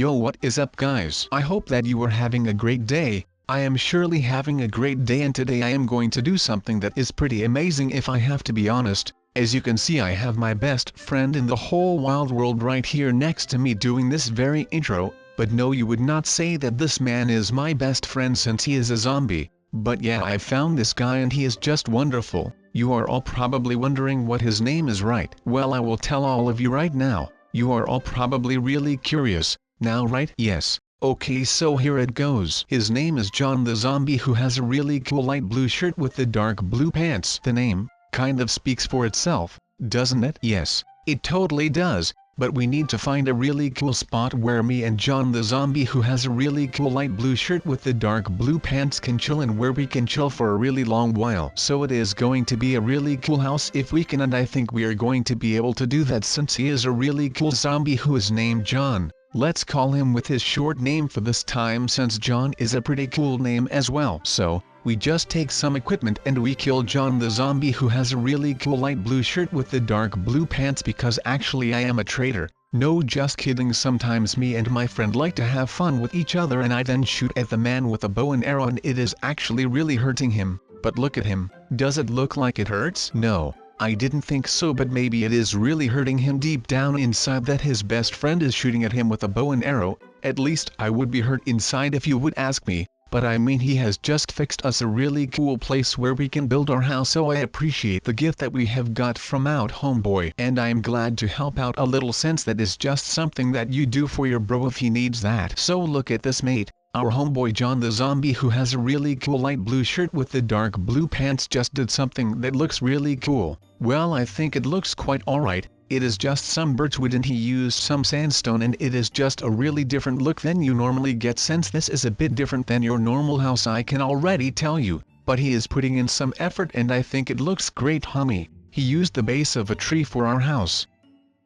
Yo, what is up guys? I hope that you are having a great day. I am surely having a great day, and today I am going to do something that is pretty amazing if I have to be honest. As you can see, I have my best friend in the whole wild world right here next to me doing this very intro, but no, you would not say that this man is my best friend since he is a zombie. But yeah, I found this guy and he is just wonderful. You are all probably wondering what his name is, right? Well, I will tell all of you right now. You are all probably really curious now, right? Yes. Okay, so here it goes. His name is John the Zombie, who has a really cool light blue shirt with the dark blue pants. The name kind of speaks for itself, doesn't it? Yes, it totally does. But we need to find a really cool spot where me and John the Zombie, who has a really cool light blue shirt with the dark blue pants, can chill, and where we can chill for a really long while. So it is going to be a really cool house if we can, and I think we are going to be able to do that since he is a really cool zombie who is named John. Let's call him with his short name for this time, since John is a pretty cool name as well. So we just take some equipment and we kill John the Zombie, who has a really cool light blue shirt with the dark blue pants, because actually I am a traitor. No, just kidding. Sometimes me and my friend like to have fun with each other, and I then shoot at the man with a bow and arrow, and it is actually really hurting him. But look at him. Does it look like it hurts? No, I didn't think so, but maybe it is really hurting him deep down inside that his best friend is shooting at him with a bow and arrow. At least I would be hurt inside if you would ask me. But I mean, he has just fixed us a really cool place where we can build our house, so I appreciate the gift that we have got from out homeboy, and I am glad to help out a little, since that is just something that you do for your bro if he needs that. So look at this, mate. Our homeboy John the Zombie, who has a really cool light blue shirt with the dark blue pants, just did something that looks really cool. Well, I think it looks quite alright. It is just some birchwood and he used some sandstone, and it is just a really different look than you normally get, since this is a bit different than your normal house, I can already tell you. But he is putting in some effort and I think it looks great, homie. He used the base of a tree for our house.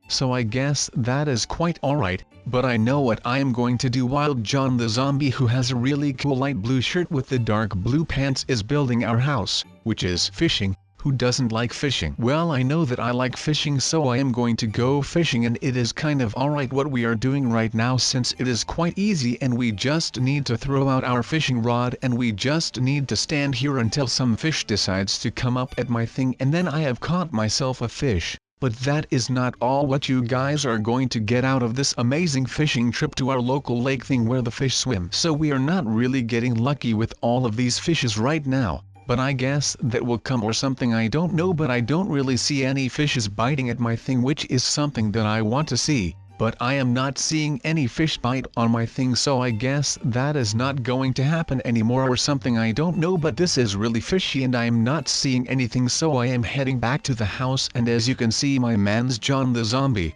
So I guess that is quite alright, but I know what I am going to do while John the Zombie, who has a really cool light blue shirt with the dark blue pants, is building our house, which is fishing. Who doesn't like fishing? Well, I know that I like fishing, so I am going to go fishing, and it is kind of alright what we are doing right now, since it is quite easy and we just need to throw out our fishing rod and we just need to stand here until some fish decides to come up at my thing, and then I have caught myself a fish. But that is not all what you guys are going to get out of this amazing fishing trip to our local lake thing where the fish swim. So we are not really getting lucky with all of these fishes right now. But I guess that will come or something, I don't know, but I don't really see any fishes biting at my thing, which is something that I want to see. But I am not seeing any fish bite on my thing, so I guess that is not going to happen anymore or something, I don't know, but this is really fishy and I am not seeing anything, so I am heading back to the house. And as you can see, my man's John the Zombie,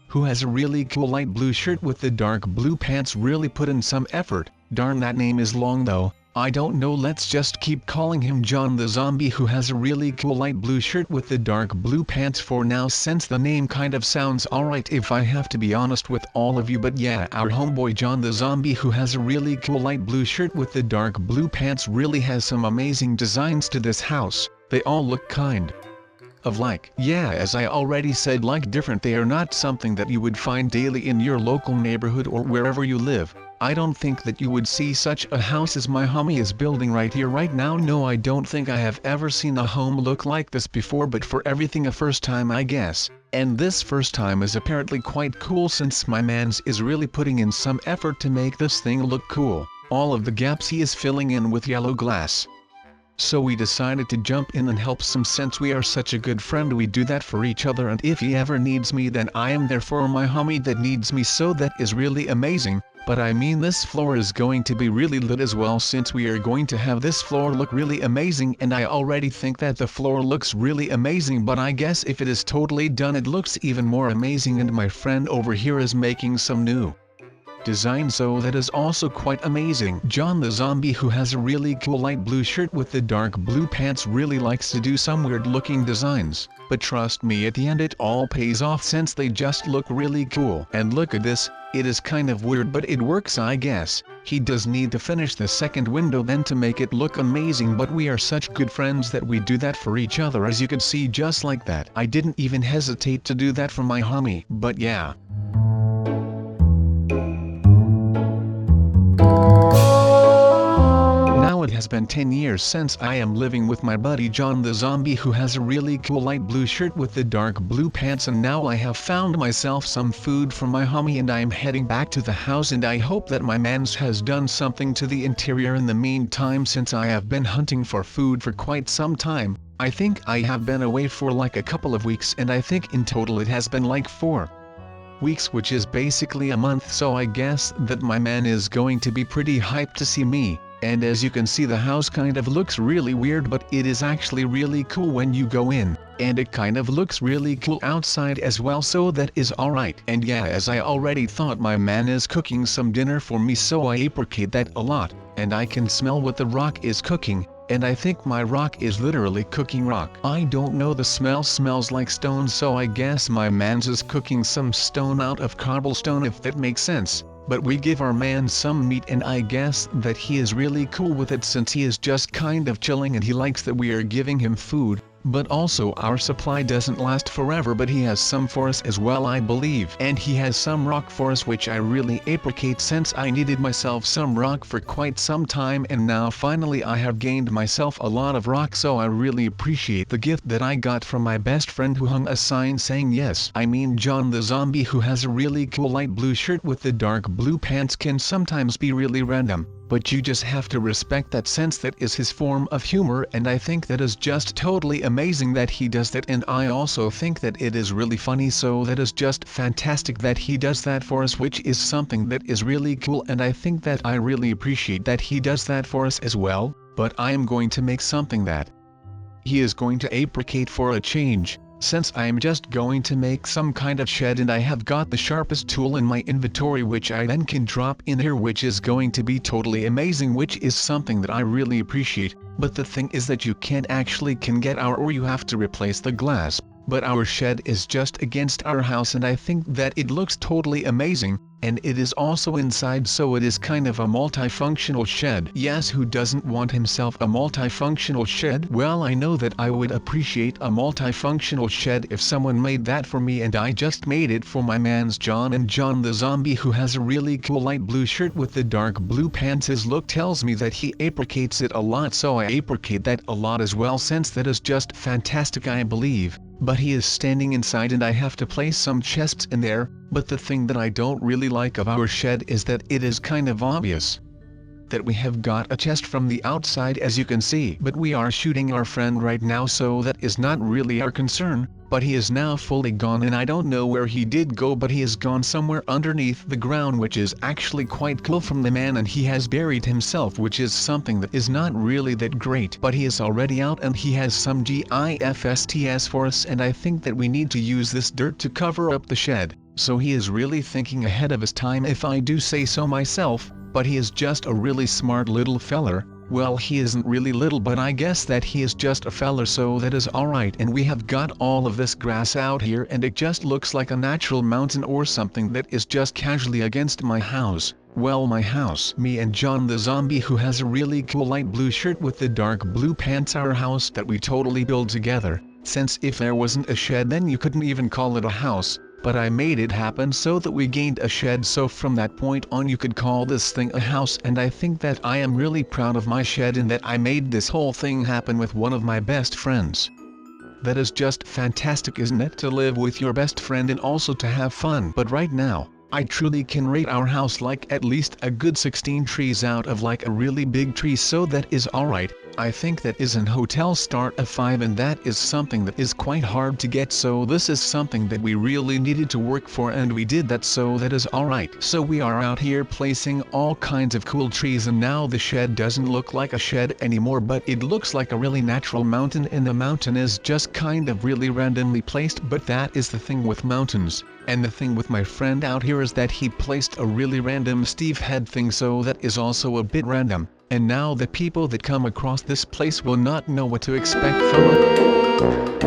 who has a really cool light blue shirt with the dark blue pants, really put in some effort. Darn, that name is long though. I don't know, let's just keep calling him John the Zombie, who has a really cool light blue shirt with the dark blue pants for now, since the name kind of sounds alright if I have to be honest with all of you. But yeah, our homeboy John the Zombie, who has a really cool light blue shirt with the dark blue pants, really has some amazing designs to this house. They all look kind of like, yeah, as I already said, like different. They are not something that you would find daily in your local neighborhood or wherever you live. I don't think that you would see such a house as my homie is building right here right now. No, I don't think I have ever seen a home look like this before, but for everything a first time, I guess. And this first time is apparently quite cool, since my man's is really putting in some effort to make this thing look cool. All of the gaps he is filling in with yellow glass. So we decided to jump in and help some, since we are such a good friend. We do that for each other, and if he ever needs me, then I am there for my homie that needs me, so that is really amazing. But I mean, this floor is going to be really lit as well, since we are going to have this floor look really amazing, and I already think that the floor looks really amazing, but I guess if it is totally done it looks even more amazing. And my friend over here is making some new design, so that is also quite amazing. John the Zombie, who has a really cool light blue shirt with the dark blue pants, really likes to do some weird looking designs, but trust me, at the end it all pays off, since they just look really cool. And look at this, it is kind of weird but it works, I guess. He does need to finish the second window then to make it look amazing, but we are such good friends that we do that for each other, as you can see, just like that. I didn't even hesitate to do that for my homie. But yeah. has been 10 years since I am living with my buddy John the Zombie, who has a really cool light blue shirt with the dark blue pants, and now I have found myself some food from my homie and I am heading back to the house, and I hope that my mans has done something to the interior in the meantime, since I have been hunting for food for quite some time. I think I have been away for like a couple of weeks, and I think in total it has been like 4 weeks, which is basically a month, so I guess that my man is going to be pretty hyped to see me. And as you can see, the house kind of looks really weird, but it is actually really cool when you go in, and it kind of looks really cool outside as well, so that is alright. And yeah, as I already thought, my man is cooking some dinner for me, so I appreciate that a lot, and I can smell what the rock is cooking. And I think my rock is literally cooking rock. I don't know, the smell smells like stone, so I guess my mans is cooking some stone out of cobblestone, if that makes sense. But we give our man some meat, and I guess that he is really cool with it, since he is just kind of chilling and he likes that we are giving him food. But also our supply doesn't last forever, but he has some for us as well, I believe. And he has some rock for us, which I really appreciate, since I needed myself some rock for quite some time, and now finally I have gained myself a lot of rock, so I really appreciate the gift that I got from my best friend, who hung a sign saying yes. I mean, John the Zombie, who has a really cool light blue shirt with the dark blue pants, can sometimes be really random. But you just have to respect that, since that is his form of humor, and I think that is just totally amazing that he does that, and I also think that it is really funny, so that is just fantastic that he does that for us, which is something that is really cool, and I think that I really appreciate that he does that for us as well. But I am going to make something that he is going to appreciate for a change, since I am just going to make some kind of shed, and I have got the sharpest tool in my inventory, which I then can drop in here, which is going to be totally amazing, which is something that I really appreciate. But the thing is that you can't actually get our, or you have to replace the glass. But our shed is just against our house, and I think that it looks totally amazing, and it is also inside, so it is kind of a multifunctional shed. Yes, who doesn't want himself a multifunctional shed? Well, I know that I would appreciate a multifunctional shed if someone made that for me, and I just made it for my mans John. And John the Zombie, who has a really cool light blue shirt with the dark blue pants, his look tells me that he appreciates it a lot, so I appreciate that a lot as well, since that is just fantastic, I believe. But he is standing inside, and I have to place some chests in there. But the thing that I don't really like of our shed is that it is kind of obvious that we have got a chest from the outside, as you can see. But we are shooting our friend right now, so that is not really our concern. But he is now fully gone, and I don't know where he did go, but he has gone somewhere underneath the ground, which is actually quite cool from the man, and he has buried himself, which is something that is not really that great. But he is already out, and he has some gifts for us, and I think that we need to use this dirt to cover up the shed. So he is really thinking ahead of his time, if I do say so myself. But he is just a really smart little feller. Well, he isn't really little, but I guess that he is just a feller, so that is alright. And we have got all of this grass out here, and it just looks like a natural mountain or something that is just casually against my house. Well, my house, me and John the Zombie, who has a really cool light blue shirt with the dark blue pants, our house that we totally build together. Since if there wasn't a shed, then you couldn't even call it a house. But I made it happen so that we gained a shed, so from that point on you could call this thing a house, and I think that I am really proud of my shed, and that I made this whole thing happen with one of my best friends. That is just fantastic, isn't it? To live with your best friend and also to have fun. But right now, I truly can rate our house like at least a good 16 trees out of like a really big tree, so that is alright. I think that is an hotel star of 5, and that is something that is quite hard to get, so this is something that we really needed to work for, and we did that, so that is alright. So we are out here placing all kinds of cool trees, and now the shed doesn't look like a shed anymore, but it looks like a really natural mountain, and the mountain is just kind of really randomly placed. But that is the thing with mountains. And the thing with my friend out here is that he placed a really random Steve head thing, so that is also a bit random. And now the people that come across this place will not know what to expect from it.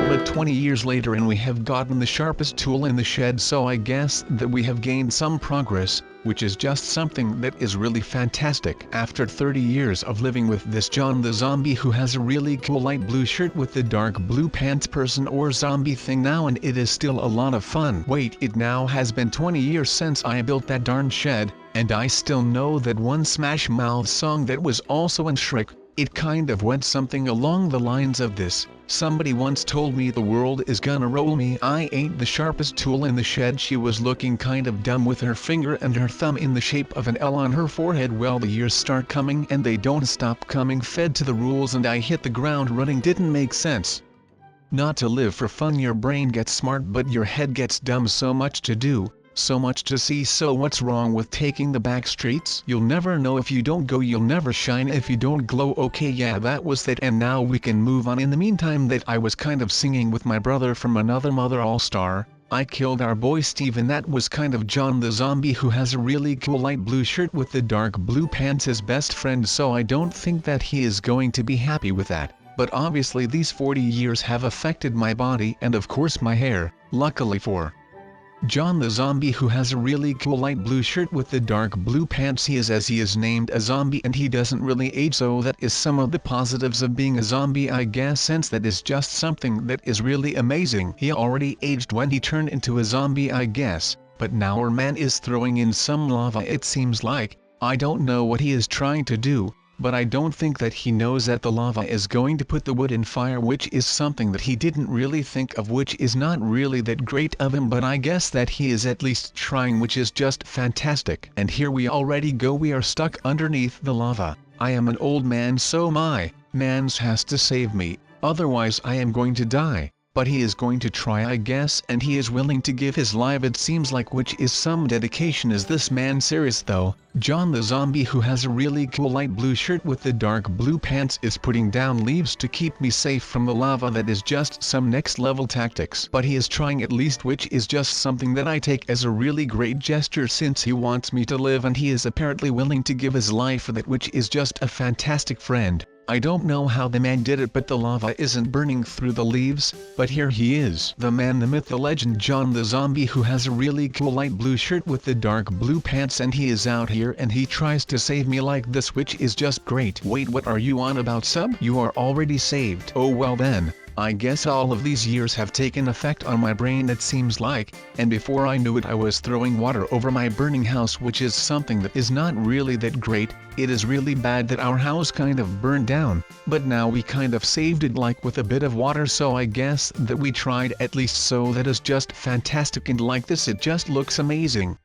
But 20 years later, and we have gotten the sharpest tool in the shed, so I guess that we have gained some progress. which is just something that is really fantastic. After 30 years of living with this John the zombie who has a really cool light blue shirt with the dark blue pants person or zombie thing now, and it is still a lot of fun. Wait, it now has been 20 years since I built that darn shed, and I still know that one Smash Mouth song that was also in Shrek. It kind of went something along the lines of this. Somebody once told me the world is gonna roll me. I ain't the sharpest tool in the shed. She was looking kind of dumb with her finger and her thumb in the shape of an L on her forehead. Well, the years start coming and they don't stop coming. Fed to the rules and I hit the ground running. Didn't make sense. Not to live for fun. Your brain gets smart but your head gets dumb. So much to do, so much to see. So what's wrong with taking the back streets? You'll never know if you don't go. You'll never shine if you don't glow. Okay, yeah, that was that, and now we can move on. In the meantime, that I was kind of singing with my brother from another mother all-star. I killed our boy Steve, and that was kind of John the zombie who has a really cool light blue shirt with the dark blue pants, his best friend. So I don't think that he is going to be happy with that. But obviously these 40 years have affected my body and of course my hair. Luckily for John the zombie who has a really cool light blue shirt with the dark blue pants, he is, as he is named, a zombie, and he doesn't really age. So that is some of the positives of being a zombie, I guess, since that is just something that is really amazing. He already aged when he turned into a zombie, I guess, but now our man is throwing in some lava, it seems like. I don't know what he is trying to do, but I don't think that he knows that the lava is going to put the wood in fire, which is something that he didn't really think of, which is not really that great of him, but I guess that he is at least trying, which is just fantastic. And here we already go, we are stuck underneath the lava. I am an old man, so my mans has to save me, otherwise I am going to die. But he is going to try, I guess, and he is willing to give his life, it seems like, which is some dedication. Is this man serious though? John the zombie who has a really cool light blue shirt with the dark blue pants is putting down leaves to keep me safe from the lava. That is just some next level tactics, but he is trying at least, which is just something that I take as a really great gesture since he wants me to live, and he is apparently willing to give his life for that, which is just a fantastic friend. I don't know how the man did it, but the lava isn't burning through the leaves. But here he is, the man, the myth, the legend, John the zombie who has a really cool light blue shirt with the dark blue pants, and he is out here and he tries to save me like this, which is just great. Wait, what are you on about, sub? You are already saved. Oh well then, I guess all of these years have taken effect on my brain, it seems like, and before I knew it I was throwing water over my burning house, which is something that is not really that great. It is really bad that our house kind of burned down, but now we kind of saved it, like with a bit of water, so I guess that we tried at least. So that is just fantastic, and like this it just looks amazing.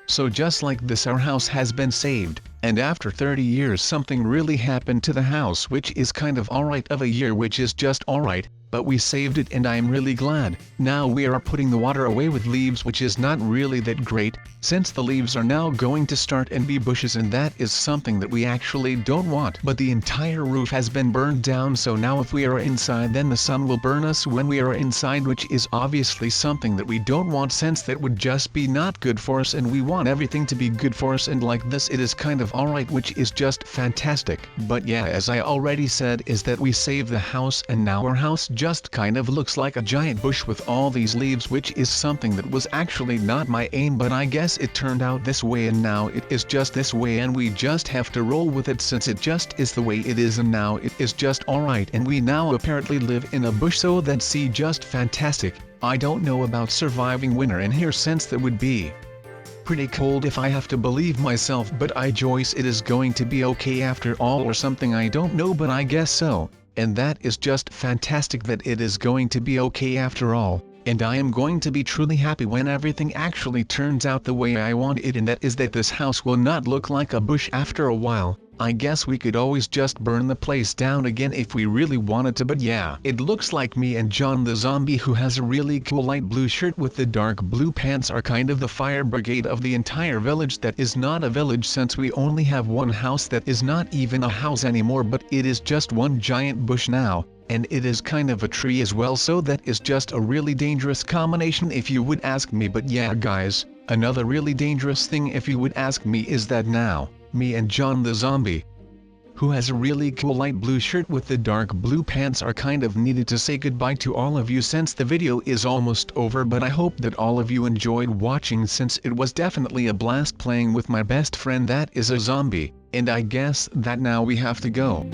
So just like this our house has been saved, and after 30 years something really happened to the house, which is kind of alright, of a year, which is just alright, but we saved it and I am really glad. Now we are putting the water away with leaves, which is not really that great, since the leaves are now going to start and be bushes, and that is something that we actually don't want. But the entire roof has been burned down, so now if we are inside then the sun will burn us when we are inside, which is obviously something that we don't want, since that would just be not good for us, and we want everything to be good for us, and like this it is kind of alright, which is just fantastic. But yeah, as I already said, is that we saved the house, and now our house just kind of looks like a giant bush with all these leaves, which is something that was actually not my aim, but I guess it turned out this way, and now it is just this way, and we just have to roll with it since it just is the way it is, and now it is just alright, and we now apparently live in a bush, so that's just fantastic. I don't know about surviving winter in here, since that would be pretty cold if I have to believe myself, but I Joyce, it is going to be okay after all, or something, I don't know, but I guess so. And that is just fantastic that it is going to be okay after all, and I am going to be truly happy when everything actually turns out the way I want it, and that is that this house will not look like a bush after a while. I guess we could always just burn the place down again if we really wanted to, but yeah, it looks like me and John the zombie who has a really cool light blue shirt with the dark blue pants are kind of the fire brigade of the entire village. That is not a village, since we only have one house that is not even a house anymore, but it is just one giant bush now, and it is kind of a tree as well, so that is just a really dangerous combination if you would ask me. But yeah guys, another really dangerous thing if you would ask me is that now, me and John the zombie, who has a really cool light blue shirt with the dark blue pants are kind of needed to say goodbye to all of you since the video is almost over, but I hope that all of you enjoyed watching since it was definitely a blast playing with my best friend that is a zombie, and I guess that now we have to go.